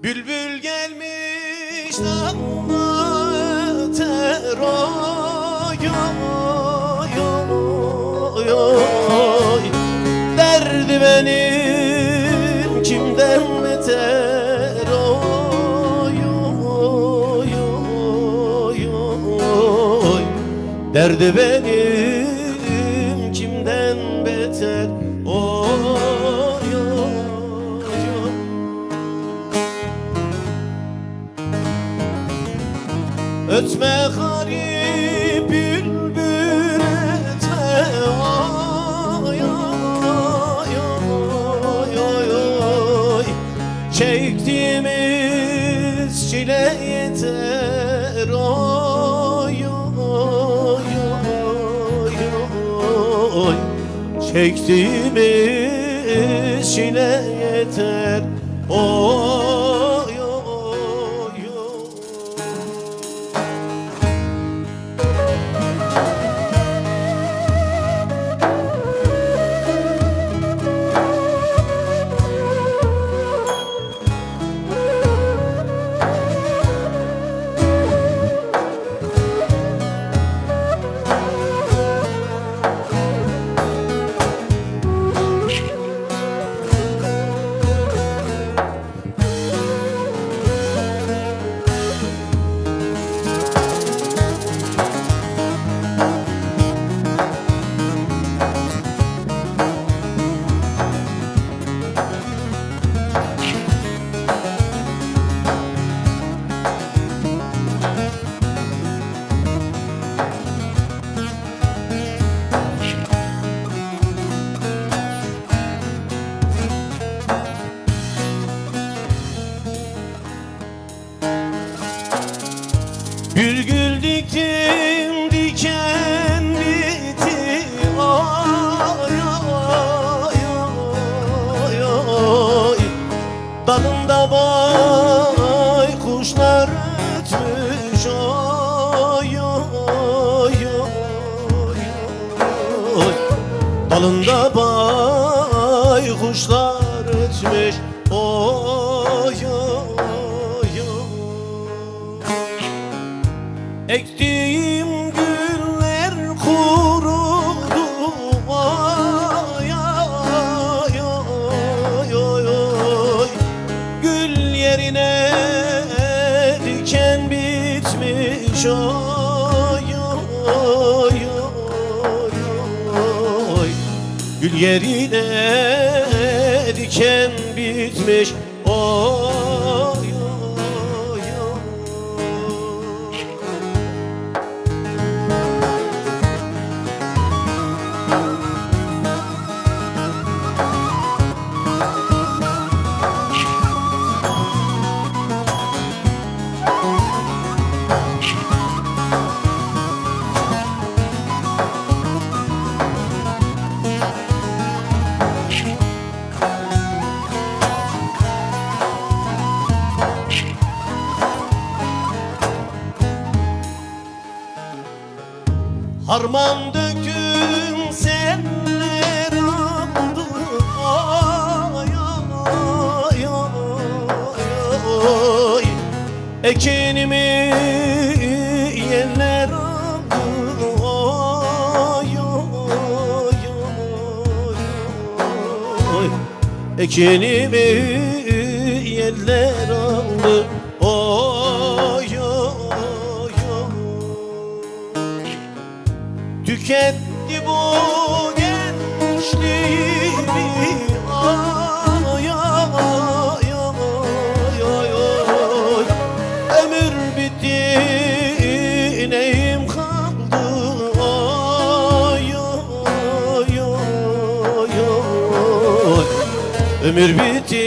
Bülbül gelmiş dalına öter oy oy oy oy. Derdi benim kimden beter oy oy oy oy. Derdi benim kimden beter oy oy oy. Ötme garip bülbül etme oy oy oy oy oy. Çektiğimiz çile yeter oy oy oy oy. Çektiğimiz çile yeter oy oy oy. Bir gül diktim diken bitti oy oy oy oy. Dalında baykuşlar ötmüş oy oy oy oy. Dalında baykuşlar ötmüş oy oy oy. Ektiğim güller kurudu oy oy oy oy oy. Gül yerine diken bitmiş oy oy oy oy. Gül yerine diken bitmiş oy oy oy. Harman döküm seller aldı oy oy oy. Ekinimi yerler aldı oy oy oy. Ekinimi yerler aldı oy oy oy. Tüketti bu gençliğimi oy oy oy oy oy. Ömür bitti neyim kaldı oy oy oy oy. Ömür bitti